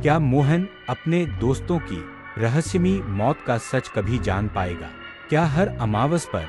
क्या मोहन अपने दोस्तों की रहस्यमयी मौत का सच कभी जान पाएगा? क्या हर अमावस पर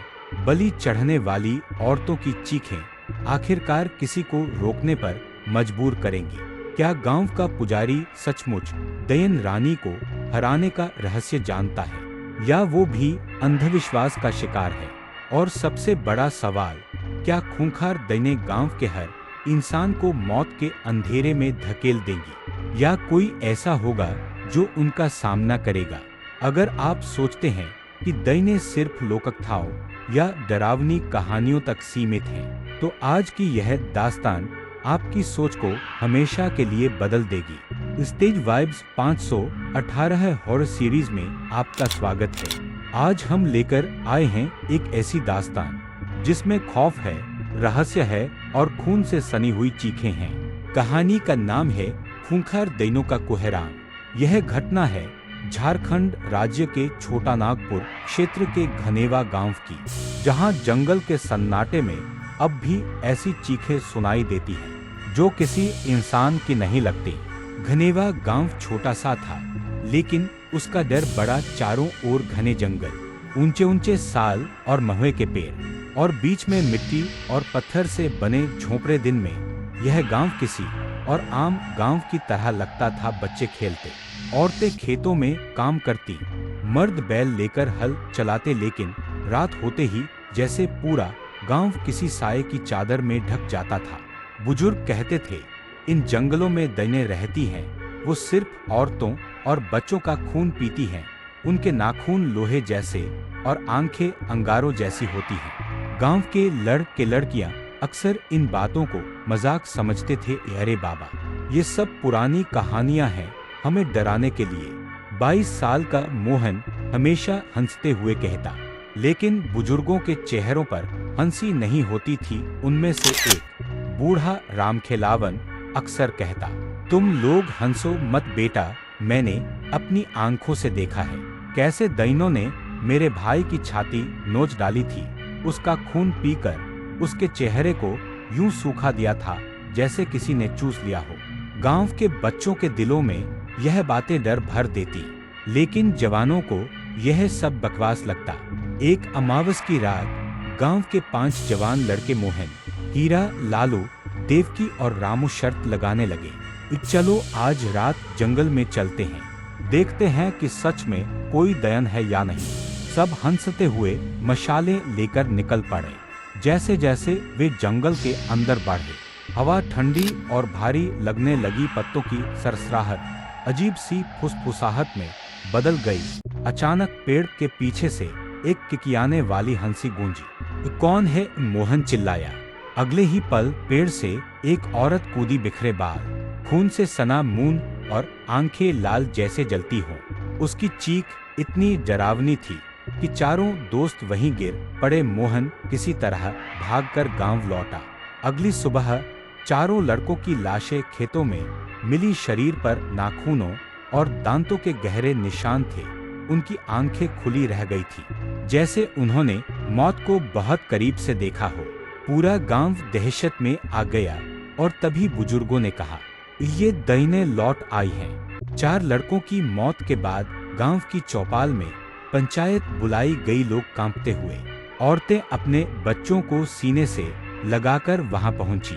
बलि चढ़ने वाली औरतों की चीखें आखिरकार किसी को रोकने पर मजबूर करेंगी? क्या गांव का पुजारी सचमुच दयन रानी को हराने का रहस्य जानता है, या वो भी अंधविश्वास का शिकार है? और सबसे बड़ा सवाल, क्या खूंखार दयने गांव के हर इंसान को मौत के अंधेरे में धकेल देंगी, या कोई ऐसा होगा जो उनका सामना करेगा? अगर आप सोचते हैं कि दयने सिर्फ लोककथाओं या डरावनी कहानियों तक सीमित हैं, तो आज की यह दास्तान आपकी सोच को हमेशा के लिए बदल देगी। स्टेज वाइब्स 518 हॉरर सीरीज में आपका स्वागत है। आज हम लेकर आए हैं एक ऐसी दास्तान जिसमें खौफ है, रहस्य है और खून से सनी हुई चीखें हैं। कहानी का नाम है खूंखार दयनों का कोहराम। यह घटना है झारखंड राज्य के छोटा नागपुर क्षेत्र के घनेवा गांव की, जहां जंगल के सन्नाटे में अब भी ऐसी चीखें सुनाई देती हैं जो किसी इंसान की नहीं लगती। घनेवा गांव छोटा सा था, लेकिन उसका डर बड़ा। चारों ओर घने जंगल, ऊंचे ऊंचे साल और महुए के पेड़, और बीच में मिट्टी और पत्थर से बने झोंपड़े। दिन में यह गांव किसी और आम गांव की तरह लगता था। बच्चे खेलते, औरतें खेतों में काम करती, मर्द बैल लेकर हल चलाते, लेकिन रात होते ही जैसे पूरा गांव किसी साए की चादर में ढक जाता था। बुजुर्ग कहते थे, इन जंगलों में दयनें रहती हैं, वो सिर्फ औरतों और बच्चों का खून पीती हैं। उनके नाखून लोहे जैसे और आंखें अंगारों जैसी होती हैं। गांव के लड़के लड़कियां अक्सर इन बातों को मजाक समझते थे। अरे बाबा, ये सब पुरानी कहानियां हैं, हमें डराने के लिए। 22 साल का मोहन हमेशा हंसते हुए कहता, लेकिन बुजुर्गों के चेहरों पर हंसी नहीं होती थी। उनमें से एक बूढ़ा रामखेलावन अक्सर कहता, तुम लोग हंसो मत बेटा, मैंने अपनी आंखों से देखा है कैसे दयनों ने मेरे भाई की छाती नोच डाली थी। उसका खून पीकर उसके चेहरे को यूं सूखा दिया था जैसे किसी ने चूस लिया हो। गांव के बच्चों के दिलों में यह बातें डर भर देती, लेकिन जवानों को यह सब बकवास लगता। एक अमावस की रात गांव के 5 जवान लड़के मोहन, हीरा, लालू, देवकी और रामू शर्त लगाने लगे, चलो आज रात जंगल में चलते हैं, देखते हैं कि सच में कोई दयन है या नहीं। सब हंसते हुए मशालें लेकर निकल पड़े। जैसे जैसे वे जंगल के अंदर बढ़े, हवा ठंडी और भारी लगने लगी। पत्तों की सरसराहट अजीब सी फुसफुसाहट में बदल गई। अचानक पेड़ के पीछे से एक किकियाने वाली हंसी गूंजी। कौन है? मोहन चिल्लाया। अगले ही पल पेड़ से एक औरत कूदी, बिखरे बाल, खून से सना मुंह और आंखें लाल जैसे जलती हों। उसकी चीख इतनी डरावनी थी कि चारों दोस्त वहीं गिर पड़े। मोहन किसी तरह भागकर गांव लौटा। अगली सुबह चारों लड़कों की लाशें खेतों में मिली। शरीर पर नाखूनों और दांतों के गहरे निशान थे। उनकी आंखें खुली रह गई थी, जैसे उन्होंने मौत को बहुत करीब से देखा हो। पूरा गांव दहशत में आ गया और तभी बुजुर्गों ने कहा, ये दयनें लौट आई हैं। 4 लड़कों की मौत के बाद गांव की चौपाल में पंचायत बुलाई गई। लोग कांपते हुए, औरतें अपने बच्चों को सीने से लगाकर वहां पहुंची।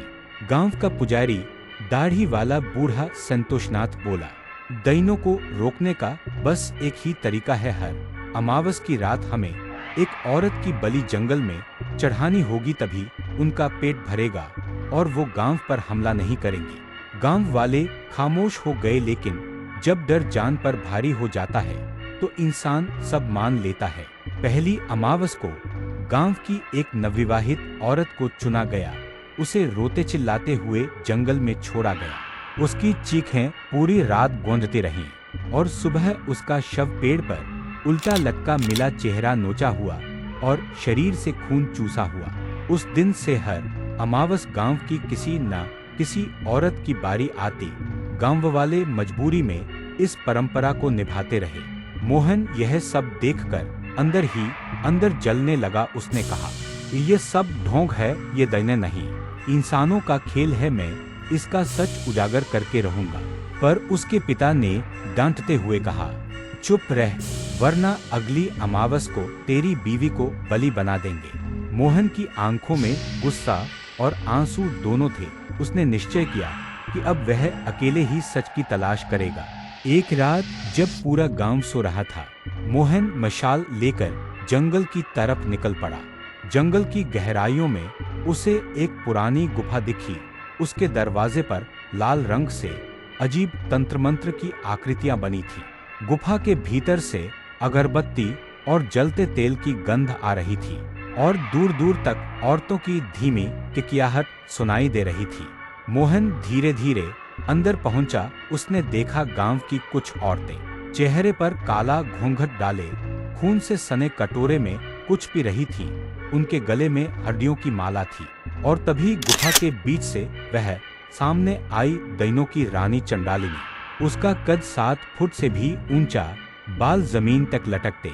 गांव का पुजारी, दाढ़ी वाला बूढ़ा संतोषनाथ बोला, दयनों को रोकने का बस एक ही तरीका है। हर अमावस की रात हमें एक औरत की बलि जंगल में चढ़ानी होगी, तभी उनका पेट भरेगा और वो गांव पर हमला नहीं करेंगी। गांव वाले खामोश हो गए, लेकिन जब डर जान पर भारी हो जाता है तो इंसान सब मान लेता है। पहली अमावस को गांव की एक नवविवाहित औरत को चुना गया। उसे रोते चिल्लाते हुए जंगल में छोड़ा गया। उसकी चीखें पूरी रात गूंजती रहीं और सुबह उसका शव पेड़ पर उल्टा लटका मिला, चेहरा नोचा हुआ और शरीर से खून चूसा हुआ। उस दिन से हर अमावस गांव की किसी न किसी औरत की बारी आती। गांव वाले मजबूरी में इस परंपरा को निभाते रहे। मोहन यह सब देखकर अंदर ही अंदर जलने लगा। उसने कहा, ये सब ढोंग है, ये दयनें नहीं, इंसानों का खेल है। मैं इसका सच उजागर करके रहूंगा। पर उसके पिता ने डांटते हुए कहा, चुप रह, वरना अगली अमावस को तेरी बीवी को बलि बना देंगे। मोहन की आंखों में गुस्सा और आंसू दोनों थे। उसने निश्चय किया कि अब वह अकेले ही सच की तलाश करेगा। एक रात जब पूरा गांव सो रहा था, मोहन मशाल लेकर जंगल की तरफ निकल पड़ा। जंगल की गहराइयों में उसे एक पुरानी गुफा दिखी। उसके दरवाजे पर लाल रंग से अजीब तंत्र मंत्र की आकृतियां बनी थी। गुफा के भीतर से अगरबत्ती और जलते तेल की गंध आ रही थी और दूर दूर तक औरतों की धीमी किकियाहट सुनाई दे रही थी। मोहन धीरे धीरे अंदर पहुंचा। उसने देखा गांव की कुछ औरतें चेहरे पर काला घूंघट डाले खून से सने कटोरे में कुछ पी रही थीं। उनके गले में हड्डियों की माला थी। और तभी गुफा के बीच से वह सामने आई दैनों की रानी चंडालिनी। उसका कद 7 फुट से भी ऊंचा, बाल जमीन तक लटकते,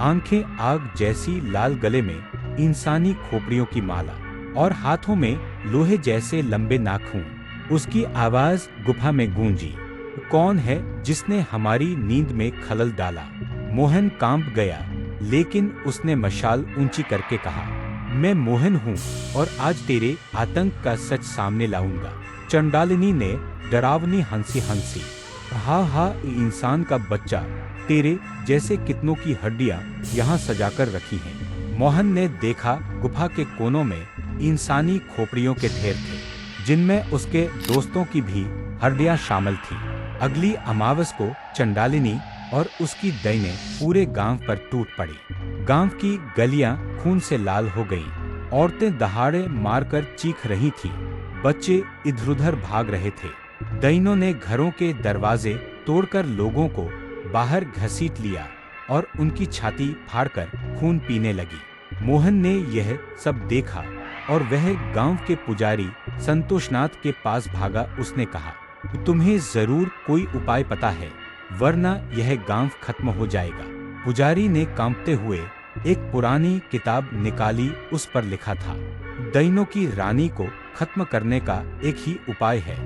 आंखें आग जैसी लाल, गले में इंसानी खोपड़ियों की माला और हाथों में लोहे जैसे लंबे नाखून। उसकी आवाज गुफा में गूंजी, कौन है जिसने हमारी नींद में खलल डाला? मोहन कांप गया, लेकिन उसने मशाल ऊंची करके कहा, मैं मोहन हूँ और आज तेरे आतंक का सच सामने लाऊंगा। चंडालिनी ने डरावनी हंसी हंसी, हा, इंसान का बच्चा, तेरे जैसे कितनों की हड्डियां यहाँ सजाकर रखी हैं। मोहन ने देखा गुफा के कोनों में इंसानी खोपड़ियों के ढेर थे, जिनमें उसके दोस्तों की भी हड्डियां शामिल थीं। अगली अमावस को चंडालिनी और उसकी दैनें पूरे गांव पर टूट पड़ी। गांव की गलियां खून से लाल हो गईं। औरतें दहाड़े मारकर चीख रही थीं। बच्चे इधर-उधर भाग रहे थे। दैनों ने घरों के दरवाजे तोड़कर लोगों को बाहर घसीट लिया और उनकी छाती फाड़कर खून पीने लगी। मोहन ने यह सब देखा और वह गांव के पुजारी संतोषनाथ के पास भागा। उसने कहा, तुम्हें जरूर कोई उपाय पता है, वरना यह गांव खत्म हो जाएगा। पुजारी ने कांपते हुए एक पुरानी किताब निकाली। उस पर लिखा था, दैनों की रानी को खत्म करने का एक ही उपाय है,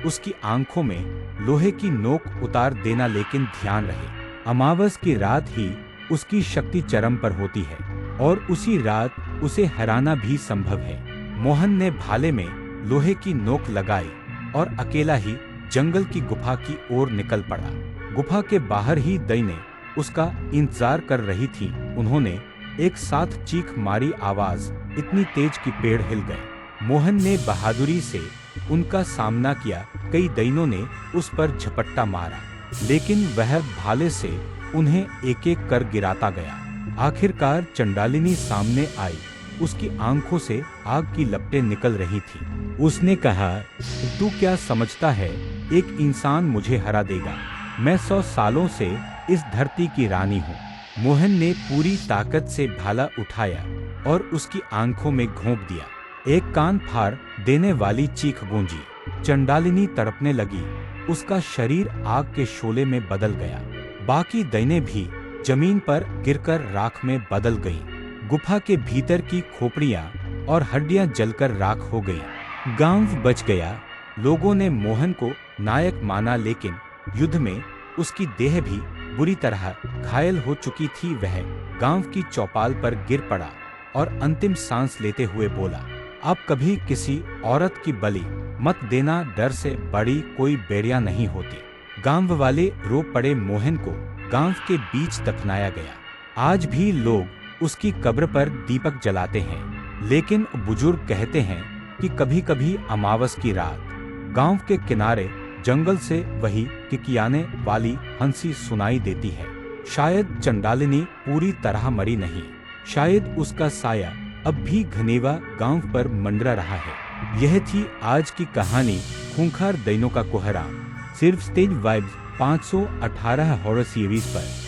उसकी आंखों में लोहे की नोक उतार देना, लेकिन ध्यान रहे, अमावस की रात ही उसकी शक्ति चरम पर होती है और उसी रात उसे हराना भी संभव है। मोहन ने भाले में लोहे की नोक लगाई और अकेला ही जंगल की गुफा की ओर निकल पड़ा। गुफा के बाहर ही दैनें उसका इंतजार कर रही थीं। उन्होंने एक साथ चीख मारी, आवाज इतनी तेज कि पेड़ हिल गए। मोहन ने बहादुरी से उनका सामना किया। कई दैनों ने उस पर झपट्टा मारा, लेकिन वह भाले से उन्हें एक एक कर गिराता गया। आखिरकार चंडालिनी सामने आई। उसकी आंखों से आग की लपटें निकल रही थीं। उसने कहा, तू क्या समझता है एक इंसान मुझे हरा देगा? मैं 100 सालों से इस धरती की रानी हूँ। मोहन ने पूरी ताकत से भाला उठाया और उसकी आंखों में घोंप दिया। एक कान फाड़ देने वाली चीख गूंजी। चंडालिनी तड़पने लगी। उसका शरीर आग के शोले में बदल गया। बाकी दैनें भी जमीन पर गिरकर राख में बदल गईं। गुफा के भीतर की खोपड़ियां और हड्डियां जलकर राख हो गईं। गांव बच गया। लोगों ने मोहन को नायक माना, लेकिन युद्ध में उसकी देह भी बुरी तरह घायल हो चुकी थी। वह गांव की चौपाल पर गिर पड़ा और अंतिम सांस लेते हुए बोला, अब कभी किसी औरत की बलि मत देना, डर से बड़ी कोई बेड़िया नहीं होती। गांव वाले रो पड़े। मोहन को गांव के बीच दफनाया गया। आज भी लोग उसकी कब्र पर दीपक जलाते हैं, लेकिन बुजुर्ग कहते हैं कि कभी कभी अमावस की रात गांव के किनारे जंगल से वही किकियाने वाली हंसी सुनाई देती है। शायद चंडालिनी पूरी तरह मरी नहीं, शायद उसका साया अब भी घनेवा गांव पर मंडरा रहा है। यह थी आज की कहानी, खूंखार दैनों का कोहराम, सिर्फ स्टेज वाइब्स 518 हॉरर सीरीज पर।